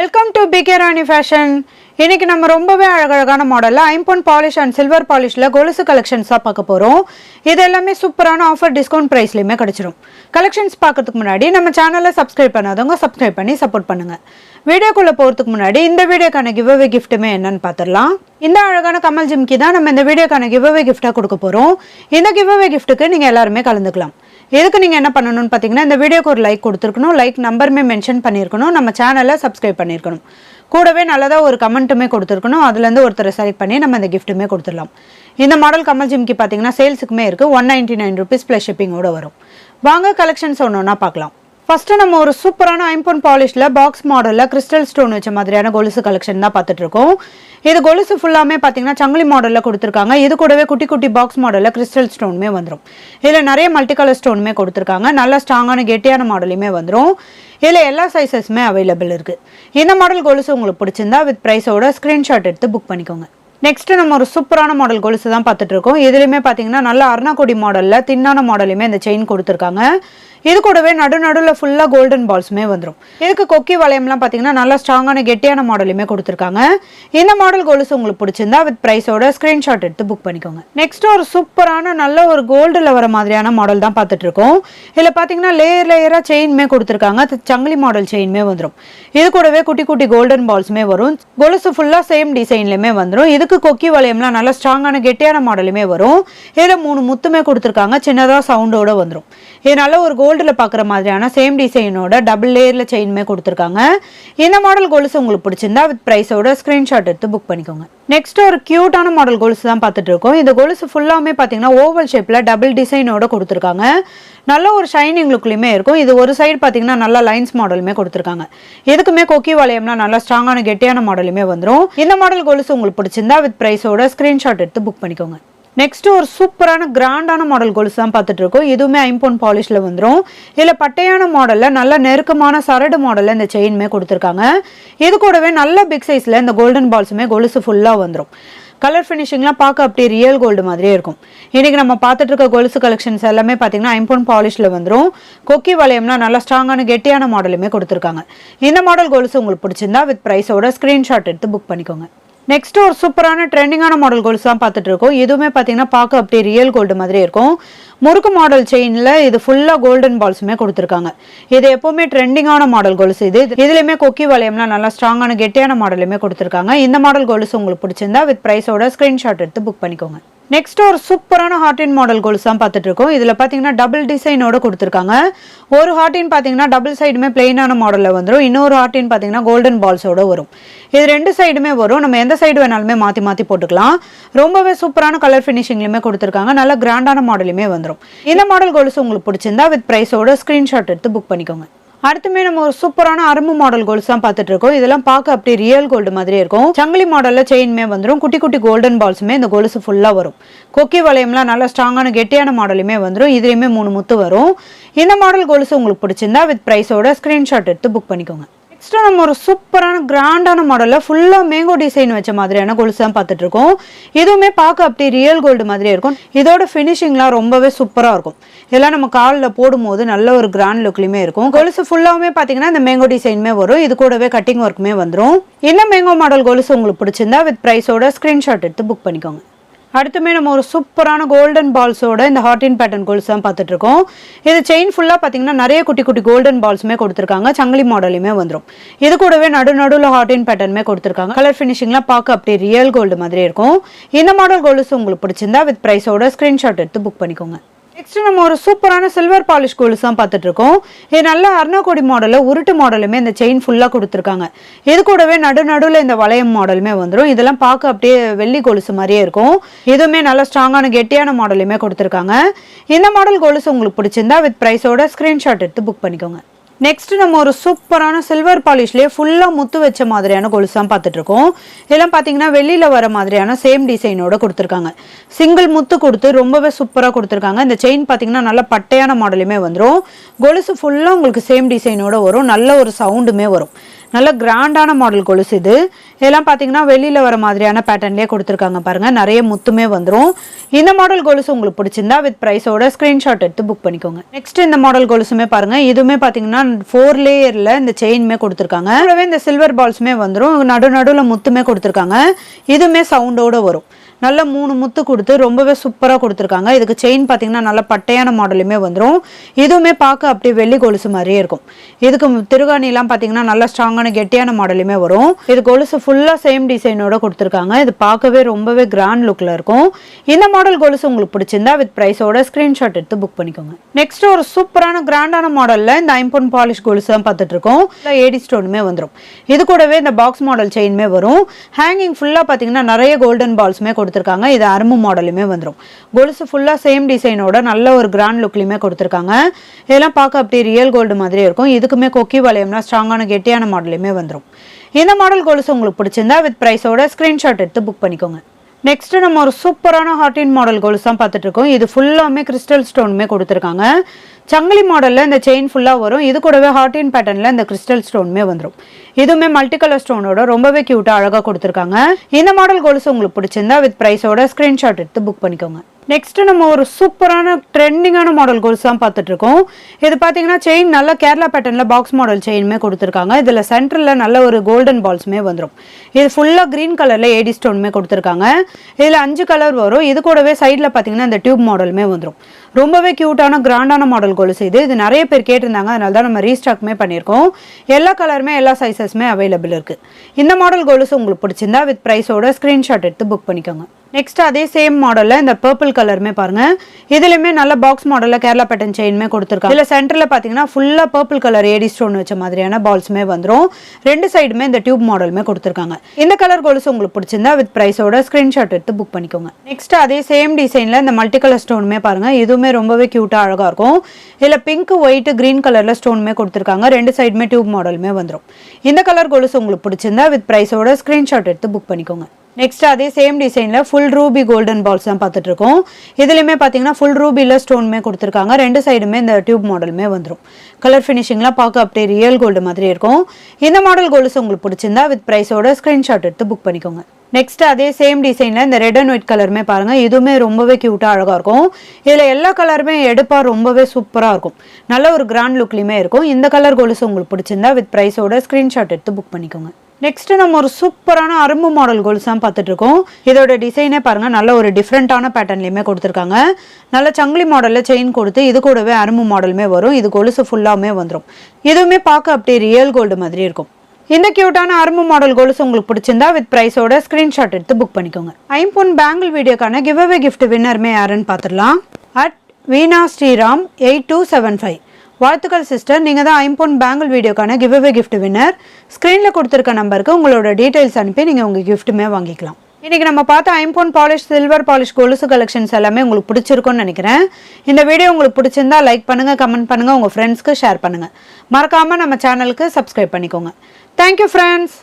Welcome to PK Rani fashion. இன்னைக்கு நம்ம ரொம்பவே அழகழகான மாடலில் ஐம்பொன் பாலிஷ் அண்ட் சில்வர் பாலிஷில் கொலுசு கலெக்ஷன்ஸாக பார்க்க போகிறோம். இது எல்லாமே சூப்பரான ஆஃபர் டிஸ்கவுண்ட் ப்ரைஸ்லையுமே கிடச்சிடும். கலெக்ஷன்ஸ் பார்க்கறதுக்கு முன்னாடி நம்ம சேனலை சப்ஸ்கிரைப் பண்ணாதவங்க சப்ஸ்கிரைப் பண்ணி சப்போர்ட் பண்ணுங்கள். வீடியோக்குள்ளே போகிறதுக்கு முன்னாடி இந்த வீடியோக்கான கிவ்அவே கிஃப்ட்டுமே என்னன்னு பார்த்துடலாம். இந்த அழகான கமல் ஜிம்கி தான் நம்ம இந்த வீடியோக்கான கிவ்அவே கிஃப்ட்டாக கொடுக்க போகிறோம். இந்த கிவ்அவே கிஃப்ட்டுக்கு நீங்கள் எல்லாருமே கலந்துக்கலாம். எதுக்கு நீங்கள் என்ன பண்ணணும்னு பார்த்தீங்கன்னா, இந்த வீடியோக்கு ஒரு லைக் கொடுத்துருக்கணும், லைக் நம்பருமே மென்ஷன் பண்ணியிருக்கணும், நம்ம சேனலை சப்ஸ்கிரைப் பண்ணியிருக்கணும், கூடவே நல்லதாக ஒரு கமெண்ட்டுமே கொடுத்துருக்கணும். அதுலேருந்து ஒருத்தரை செலக்ட் பண்ணி நம்ம இந்த கிஃப்ட்டுமே கொடுத்துடலாம். இந்த மாடல் கமல் ஜிம்கி பார்த்தீங்கன்னா சேல்ஸுக்குமே இருக்குது. 199 rupees ப்ளஸ் ஷிப்பிங்கோடு வரும். வாங்க கலெக்ஷன்ஸ் ஒன்று பார்க்கலாம். ஃபஸ்ட்டு நம்ம ஒரு சூப்பரான ஐம்பொன் பாலிஷில் பாக்ஸ் மாடலில் கிறிஸ்டல் ஸ்டோன் வச்ச மாதிரியான கொலுசு கலெக்ஷன் தான் பார்த்துட்ருக்கோம். இது கொலுசு ஃபுல்லாமே பார்த்தீங்கன்னா சங்கிலி மாடலில் கொடுத்துருக்காங்க. இது கூடவே குட்டி குட்டி பாக்ஸ் மாடலில் கிறிஸ்டல் ஸ்டோனுமே வந்துடும். இதில் நிறைய மல்டி கலர் ஸ்டோனுமே கொடுத்துருக்காங்க. நல்ல ஸ்ட்ராங்கான கெட்டியான மாடலுமே வந்துடும். இதில் எல்லா சைஸஸுமே அவைலபிள் இருக்குது. இந்த மாடல் கொலுசு உங்களுக்கு பிடிச்சிருந்தா வித் ப்ரைஸோட ஸ்க்ரீன்ஷாட் எடுத்து புக் பண்ணிக்கோங்க. நெக்ஸ்ட் நம்ம ஒரு சூப்பரான மாடல் கொலுசு தான் பார்த்துட்டு இருக்கோம். இதுலையுமே பார்த்தீங்கன்னா நல்ல அருணாக்கொடி மாடலில் தின்னான மாடலுமே இந்த செயின் கொடுத்துருக்காங்க. இது கூடவே நடுவில் ஃபுல்லாக கோல்டன் பால்ஸுமே வந்துடும். இதுக்கு கொக்கி வளையம்லாம் பார்த்தீங்கன்னா நல்லா ஸ்ட்ராங்கான கெட்டியான மாடலுமே கொடுத்துருக்காங்க. இந்த மாடல் கொலுசு உங்களுக்கு பிடிச்சிருந்தா வித் ப்ரைஸோட ஸ்க்ரீன்ஷாட் எடுத்து புக் பண்ணிக்கோங்க. நெக்ஸ்ட் ஒரு சூப்பரான நல்ல ஒரு கோல்டில் வர மாதிரியான மாடல் தான் பார்த்துட்டு இருக்கோம். இதில் பார்த்தீங்கன்னா லேயராக செயின்மே கொடுத்துருக்காங்க. சங்கிலி மாடல் செயின்மே வந்துடும். இது கூடவே குட்டி குட்டி கோல்டன் பால்ஸுமே வரும். கொலுசு ஃபுல்லாக சேம் டிசைன்லையுமே வந்துடும். இதுக்கு கொக்கி வளையம்லாம் நல்லா ஸ்ட்ராங்கான கெட்டியான மாடலுமே வரும். இதில் 3 முத்துமே கொடுத்துருக்காங்க. சின்னதாக சவுண்டோட வந்துடும். இது நல்ல ஒரு கோல்டில் பார்க்குற மாதிரியான சேம் டிசைனோட டபுள் லேயரில் செயின்மே கொடுத்துருக்காங்க. இந்த மாடல் கொலுசு உங்களுக்கு பிடிச்சிருந்தா வித் ப்ரைஸோட ஸ்க்ரீன்ஷாட் எடுத்து புக் பண்ணிக்கோங்க. நெக்ஸ்ட் ஒரு கியூட்டான மாடல் கொலுசு தான் பார்த்துட்டு இருக்கோம். இந்த கொலுசு ஃபுல்லாமே பார்த்தீங்கன்னா ஓவல் ஷேப்பில் டபுள் டிசைனோட கொடுத்துருக்காங்க. நல்ல ஒரு ஷைனிங் லுக்லையுமே இருக்கும். இது ஒரு சைடு பார்த்தீங்கன்னா நல்லா லைன்ஸ் மாடலுமே கொடுத்துருக்காங்க. இதுக்குமே கொக்கி வளையம்லாம் நல்லா ஸ்ட்ராங்கான கெட்டியான மாடலுமே வந்துடும். இந்த மாடல் கொலுசு உங்களுக்கு பிடிச்சிருந்தா வித் ப்ரைஸோட ஸ்க்ரீன்ஷாட் எடுத்து புக் பண்ணிக்கோங்க. நெக்ஸ்ட் ஒரு சூப்பரான கிராண்டான மாடல் கொலுசு தான் பார்த்துட்டு இருக்கோம். இதுவுமே ஐம்பொன் பாலிஷில் வந்துடும். இதில் பட்டையான மாடலில் நல்ல நெருக்கமான சரடு மாடலில் இந்த செயின்மே கொடுத்துருக்காங்க. இது கூடவே நல்ல பிக் சைஸில் இந்த கோல்டன் பால்ஸுமே கொலுசு ஃபுல்லாக வந்துடும். கலர் ஃபினிஷிங்லாம் பார்க்க அப்படியே ரியல் கோல்டு மாதிரியே இருக்கும். இன்றைக்கி நம்ம பார்த்துட்டு இருக்க கொலுசு கலெக்ஷன்ஸ் எல்லாமே பார்த்தீங்கன்னா ஐம்பொன் பாலிஷில் வந்துடும். கொக்கி வளையம்லாம் நல்லா ஸ்ட்ராங்கான கெட்டியான மாடலுமே கொடுத்துருக்காங்க. இந்த மாடல் கொலுசு உங்களுக்கு பிடிச்சிருந்தா வித் ப்ரைஸோட ஸ்க்ரீன்ஷாட் எடுத்து புக் பண்ணிக்கோங்க. நெக்ஸ்ட் ஒரு சூப்பரான ட்ரெண்டிங்கான மாடல் கொலுசு தான் பார்த்துட்டு இருக்கோம். இதுவுமே பார்த்தீங்கன்னா பார்க்க அப்படியே ரியல் கோல்டு மாதிரி இருக்கும். முறுக்கு மாடல் செயினில் இது ஃபுல்லாக கோல்டன் பால்ஸுமே கொடுத்துருக்காங்க. இது எப்போவுமே ட்ரெண்டிங்கான மாடல் கொலுசு. இதுலையுமே கொக்கி வளையம்லாம் நல்லா ஸ்ட்ராங்கான கெட்டியான மாடலுமே கொடுத்துருக்காங்க. இந்த மாடல் கொலுசு உங்களுக்கு பிடிச்சிருந்தா வித் ப்ரைஸோட ஸ்க்ரீன்ஷாட் எடுத்து புக் பண்ணிக்கோங்க. நெக்ஸ்ட் ஒரு சூப்பரான ஹார்டின் மாடல் கொலுசு தான் பார்த்துட்டு இருக்கோம். இதில் பார்த்தீங்கன்னா டபுள் டிசைனோட கொடுத்துருக்காங்க. ஒரு ஹார்டின் பார்த்தீங்கன்னா டபுள் சைடுமே பிளெயினான மாடலில் வந்துடும். இன்னொரு ஹார்டின் பார்த்தீங்கன்னா கோல்டன் பால்ஸோட வரும். இது 2 சைடுமே வரும். நம்ம எந்த சைடு வேணாலுமே மாற்றி போட்டுக்கலாம். ரொம்பவே சூப்பரான கலர் ஃபினிஷிங்லையுமே கொடுத்துருக்காங்க. நல்ல கிராண்டான மாடலுமே வந்துடும். இந்த மாடல் கொலுசு உங்களுக்கு பிடிச்சிருந்தா வித் ப்ரைஸோட ஸ்க்ரீன்ஷாட் எடுத்து புக் பண்ணிக்கோங்க. அடுத்துமே நம்ம ஒரு சூப்பரான அரும்பு மாடல் கொலுசு தான் பார்த்துட்டு இருக்கோம். இதெல்லாம் பார்க்க அப்படியே ரியல் கோல்டு மாதிரி இருக்கும். சங்கிலி மாடல்ல செயின்மே வந்துடும். குட்டி குட்டி கோல்டன் பால்ஸுமே இந்த கொலுசு ஃபுல்லாக வரும். கொக்கி வளையம்லாம் நல்லா ஸ்ட்ராங்கான கெட்டியான மாடலுமே வந்துடும். இதுலேயுமே 3 முத்து வரும். இந்த மாடல் கொலுசு உங்களுக்கு பிடிச்சிருந்தா வித் ப்ரைஸோட ஸ்க்ரீன்ஷாட் எடுத்து புக் பண்ணிக்கோங்க. நெக்ஸ்ட் நம்ம ஒரு சூப்பரான கிராண்டான மாடலில் ஃபுல்லாக மேங்கோ டிசைன் வச்ச மாதிரியான கொலுசு தான் பார்த்துட்டு இருக்கோம். இதுவுமே பார்க்க அப்படியே ரியல் கோல்டு மாதிரியே இருக்கும். இதோட ஃபினிஷிங்லாம் ரொம்பவே சூப்பராக இருக்கும். இதெல்லாம் நம்ம காலில் போடும்போது நல்ல ஒரு கிராண்ட் லுக்லையுமே இருக்கும். கொலுசு ஃபுல்லாகவே பார்த்தீங்கன்னா இந்த மேங்கோ டிசைனுமே வரும். இது கூடவே கட்டிங் ஒர்க்குமே வந்துடும். இந்த மேங்கோ மாடல் கொலுசு உங்களுக்கு பிடிச்சிருந்தா வித் ப்ரைஸோட ஸ்க்ரீன்ஷாட் எடுத்து புக் பண்ணிக்கோங்க. அடுத்துமே நம்ம ஒரு சூப்பரான கோல்டன் பால்ஸோட இந்த ஹார்டின் பேட்டர்ன் கொலுசு தான் பார்த்துட்டு இருக்கோம். இது செயின் ஃபுல்லாக பார்த்தீங்கன்னா நிறைய குட்டி குட்டி கோல்டன் பால்ஸுமே கொடுத்துருக்காங்க. சங்கிலி மாடலுமே வந்துடும். இது கூடவே நடுவில் ஹார்டின் பேட்டர்னுமே கொடுத்துருக்காங்க. கலர் ஃபினிஷிங்லாம் பார்க்க அப்படியே ரியல் கோல்டு மாதிரி இருக்கும். இந்த மாடல் கொலுசு உங்களுக்கு பிடிச்சிருந்தா வித் ப்ரைஸோட ஸ்க்ரீன்ஷாட் எடுத்து புக் பண்ணிக்கோங்க. நெக்ஸ்ட் நம்ம ஒரு சூப்பரான சில்வர் பாலிஷ் கொலுசு தான் பார்த்துட்டு இருக்கோம். இது நல்ல அருணாக்கொடி மாடலில் உருட்டு மாடலுமே இந்த செயின் ஃபுல்லாக கொடுத்துருக்காங்க. இது கூடவே நடுவில் இந்த வளையம் மாடலுமே வந்துடும். இதெல்லாம் பார்க்க அப்படியே வெள்ளி கொலுசு மாதிரியே இருக்கும். இதுவுமே நல்ல ஸ்ட்ராங்கான கெட்டியான மாடலுமே கொடுத்துருக்காங்க. இந்த மாடல் கொலுசு உங்களுக்கு பிடிச்சிருந்தா வித் ப்ரைஸோட ஸ்க்ரீன்ஷாட் எடுத்து புக் பண்ணிக்கோங்க. நெக்ஸ்ட் நம்ம ஒரு சூப்பரான சில்வர் பாலிஷ்லேயே ஃபுல்லாக முத்து வச்ச மாதிரியான கொலுசு தான் பார்த்துட்டு இருக்கோம். இதெல்லாம் பார்த்தீங்கன்னா வெளியில் வர மாதிரியான சேம் டிசைனோட கொடுத்துருக்காங்க. சிங்கிள் முத்து கொடுத்து ரொம்பவே சூப்பராக கொடுத்துருக்காங்க. இந்த செயின் பார்த்தீங்கன்னா நல்ல பட்டையான மாடலுமே வந்துடும். கொலுசு ஃபுல்லாக உங்களுக்கு சேம் டிசைனோட வரும். நல்ல ஒரு சவுண்டுமே வரும். நல்ல கிராண்டான மாடல் கொலுசு இது. இதெல்லாம் பார்த்தீங்கன்னா வெளியில் வர மாதிரியான பேட்டர்ன்லேயே கொடுத்துருக்காங்க பாருங்கள். நிறைய முத்துமே வந்துடும். இந்த மாடல் கொலுசு உங்களுக்கு பிடிச்சிருந்தா வித் ப்ரைஸோட ஸ்க்ரீன்ஷாட் எடுத்து புக் பண்ணிக்கோங்க. நெக்ஸ்ட் இந்த மாடல் கொலுசுமே பாருங்கள். இதுவுமே பார்த்தீங்கன்னா 4 லேயரில் இந்த செயினுமே கொடுத்துருக்காங்க. கூடவே இந்த சில்வர் பால்ஸுமே வந்துடும். நடுவில் முத்துமே கொடுத்துருக்காங்க. இதுவுமே சவுண்டோடு வரும். நல்ல 3 முத்து கொடுத்து ரொம்பவே சூப்பராக கொடுத்துருக்காங்க. இதுக்கு செயின் பார்த்தீங்கன்னா நல்ல பட்டையான மாடலுமே வந்துடும். இதுவுமே பார்க்க அப்படியே வெள்ளி கொலுசு மாதிரியே இருக்கும். இதுக்கு திருகாணிலாம் பார்த்தீங்கன்னா நல்லா ஸ்ட்ராங்கான கெட்டியான மாடலுமே வரும். இது கொலுசு ஃபுல்லாக சேம் டிசைனோட கொடுத்துருக்காங்க. இது பார்க்கவே ரொம்பவே கிராண்ட் லுக்கில் இருக்கும். இந்த மாடல் கொலுசு உங்களுக்கு பிடிச்சிருந்தா வித் ப்ரைஸோட ஸ்க்ரீன்ஷாட் எடுத்து புக் பண்ணிக்கோங்க. நெக்ஸ்ட் ஒரு சூப்பரான கிராண்டான மாடலில் இந்த ஐம்பொன் பாலிஷ் கொலுசு தான் பார்த்துட்டு இருக்கோம். ஏடி ஸ்டோனுமே வந்துடும். இது கூடவே இந்த பாக்ஸ் மாடல் செயின்மே வரும். ஹேங்கிங் ஃபுல்லாக பார்த்தீங்கன்னா நிறைய கோல்டன் பால்ஸுமே கொடுத்துருக்காங்க. இது அரும்பு மாடலுமே வந்துடும். கொலுசு ஃபுல்லா சேம் டிசைனோட நல்ல ஒரு கிராண்ட் லுக்லயுமே கொடுத்துருக்காங்க. இதெல்லாம் பார்க்க அப்படியே ரியல் கோல்டு மாதிரியே இருக்கும். இதுக்குமே கொக்கி வளையம்னா ஸ்ட்ராங்கான கெட்டியான மாடலுமே வந்துடும். இந்த மாடல் கொலுசு உங்களுக்கு பிடிச்சிருந்தா வித் ப்ரைஸோட ஸ்கிரீன்ஷாட் எடுத்து புக் பண்ணிக்கோங்க. நெக்ஸ்ட் நம்ம ஒரு சூப்பரான ஹார்டின் மாடல் கொலுசு தான் பார்த்துட்டு இருக்கோம். இது ஃபுல்லாமே கிறிஸ்டல் ஸ்டோனுமே கொடுத்துருக்காங்க. சங்கிலி மாடலில் இந்த செயின் ஃபுல்லாக வரும். இது கூடவே ஹார்டின் பேட்டர்னில் இந்த கிறிஸ்டல் ஸ்டோனுமே வந்துடும். இதுவுமே மல்டி கலர் ஸ்டோனோட ரொம்பவே க்யூட்டாக அழகாக கொடுத்துருக்காங்க. இந்த மாடல் கொலுசு உங்களுக்கு பிடிச்சிருந்தா வித் ப்ரைஸோட ஸ்க்ரீன்ஷாட் எடுத்து புக் பண்ணிக்கோங்க. நெக்ஸ்ட் நம்ம ஒரு சூப்பரான ட்ரெண்டிங்கான மாடல் கொலுசு தான் பார்த்துட்டு இருக்கோம். இது பார்த்தீங்கன்னா செயின் நல்ல கேரளா பேட்டர்னில் பாக்ஸ் மாடல் செயினுமே கொடுத்துருக்காங்க. இதில் சென்டரில் நல்ல ஒரு கோல்டன் பால்ஸுமே வந்துடும். இது ஃபுல்லாக க்ரீன் கலரில் ஏடி ஸ்டோனுமே கொடுத்துருக்காங்க. இதில் 5 கலர் வரும். இது கூடவே சைடில் பார்த்தீங்கன்னா இந்த டியூப் மாடலுமே வந்துடும். ரொம்பவே க்யூட்டான கிராண்டான மாடல் கொலுசு இது. இது நிறைய பேர் கேட்டிருந்தாங்க. அதனால தான் நம்ம ரீஸ்டாக்மே பண்ணியிருக்கோம். எல்லா கலருமே எல்லா சைஸஸ்மே அவைலபிள் இருக்குது. இந்த மாடல் கொலுசு உங்களுக்கு பிடிச்சிருந்தா வித் ப்ரைஸோட ஸ்க்ரீன்ஷாட் எடுத்து புக் பண்ணிக்கோங்க. நெக்ஸ்ட் அதே சேம் மாடலில் இந்த பர்பிள் கலருமே பாருங்க. இதுலையுமே நல்ல பாக்ஸ் மாடலில் கேரளா பேட்டர்ன் செயினுமே கொடுத்துருக்காங்க. இதில் சென்டரில் பார்த்தீங்கன்னா ஃபுல்லாக பர்பிள் கலர் ஏடி ஸ்டோன் வச்ச மாதிரியான பால்ஸுமே வந்துடும். 2 சைடுமே இந்த டியூப் மாடலுமே கொடுத்துருக்காங்க. இந்த கலர் கொலுசு உங்களுக்கு பிடிச்சிருந்தா வித் ப்ரைஸோட ஸ்க்ரீன்ஷாட் எடுத்து புக் பண்ணிக்கோங்க. நெக்ஸ்ட் அதே சேம் டிசைனில் இந்த மல்டி கலர் ஸ்டோனுமே பாருங்க. இதுவுமே ரொம்பவே க்யூட்டாக அழகாக இருக்கும். இதில் பிங்க் ஒயிட் கிரீன் கலரில் ஸ்டோனுமே கொடுத்துருக்காங்க. 2 சைடுமே டியூப் மாடலுமே வந்துடும். இந்த கலர் கொலுசு உங்களுக்கு பிடிச்சிருந்தா வித் ப்ரைஸோட ஸ்க்ரீன்ஷாட் எடுத்து புக் பண்ணிக்கோங்க. நெக்ஸ்ட் அதே சேம் டிசைனில் ஃபுல் ரூபி கோல்டன் பால்ஸ் தான் பார்த்துட்டு இருக்கோம். இதுலையுமே பார்த்தீங்கன்னா ஃபுல் ரூபியில் ஸ்டோனுமே கொடுத்துருக்காங்க. 2 சைடுமே இந்த டியூப் மாடலுமே வந்துடும். கலர் ஃபினிஷிங்லாம் பார்க்க அப்படியே ரியல் கோல்டு மாதிரி இருக்கும். இந்த மாடல் கொலுசு உங்களுக்கு பிடிச்சிருந்தா வித் ப்ரைஸோட ஸ்க்ரீன்ஷாட் எடுத்து புக் பண்ணிக்கோங்க. நெக்ஸ்ட் அதே சேம் டிசைனில் இந்த ரெட் அண்ட் ஒயிட் கலருமே பாருங்கள். இதுவுமே ரொம்பவே க்யூட்டாக அழகாக இருக்கும். இதில் எல்லா கலருமே எடுப்பாக ரொம்பவே சூப்பராக இருக்கும். நல்ல ஒரு கிராண்ட் லுக்லையுமே இருக்கும். இந்த கலர் கொலுசு உங்களுக்கு பிடிச்சிருந்தா வித் ப்ரைஸோட ஸ்க்ரீன்ஷாட் எடுத்து புக் பண்ணிக்கோங்க. நெக்ஸ்ட் நம்ம ஒரு சூப்பரான அரும்பு மாடல் கொலுசு தான் பார்த்துட்டு இருக்கோம். இதோட டிசைனே பாருங்க. நல்ல ஒரு டிஃப்ரெண்டான பேட்டர்ன்லையுமே கொடுத்துருக்காங்க. நல்ல சங்கிலி மாடலில் செயின் கொடுத்து இது கூடவே அரும்பு மாடலுமே வரும். இது கொலுசு ஃபுல்லாமே வந்துடும். இதுவுமே பார்க்க அப்படியே ரியல் கோல்டு மாதிரி இருக்கும். இந்த கியூட்டான அரும்பு மாடல் கொலுசு உங்களுக்கு பிடிச்சிருந்தா வித் ப்ரைஸோட ஸ்க்ரீன்ஷாட் எடுத்து புக் பண்ணிக்கோங்க. ஐம்பொன் பேங்கிள் வீடியோக்கான கிவ் அவே கிஃப்ட் வின்னருமே யாருன்னு பார்த்துடலாம். வீணா ஸ்ரீராம் 8275. வாழ்த்துக்கள் சிஸ்டர். நீங்கள் தான் ஐம்பொன் பேங்கிள் வீடியோக்கான கிவ் அவே கிஃப்ட் வின்னர். ஸ்க்ரீனில் கொடுத்துருக்க நம்பருக்கு உங்களோட டீட்டெயில்ஸ் அனுப்பி நீங்கள் உங்கள் கிஃப்ட்டுமே வாங்கிக்கலாம். இன்றைக்கி நம்ம பார்த்த ஐம்பொன் பாலிஷ் சில்வர் பாலிஷ் கொலுசு கலெக்ஷன்ஸ் எல்லாமே உங்களுக்கு பிடிச்சிருக்கும்னு நினைக்கிறேன். இந்த வீடியோ உங்களுக்கு பிடிச்சிருந்தா லைக் பண்ணுங்கள், கமெண்ட் பண்ணுங்கள், உங்கள் ஃப்ரெண்ட்ஸ்க்கு ஷேர் பண்ணுங்கள். மறக்காமல் நம்ம சேனலுக்கு சப்ஸ்கிரைப் பண்ணிக்கோங்க. Thank you friends.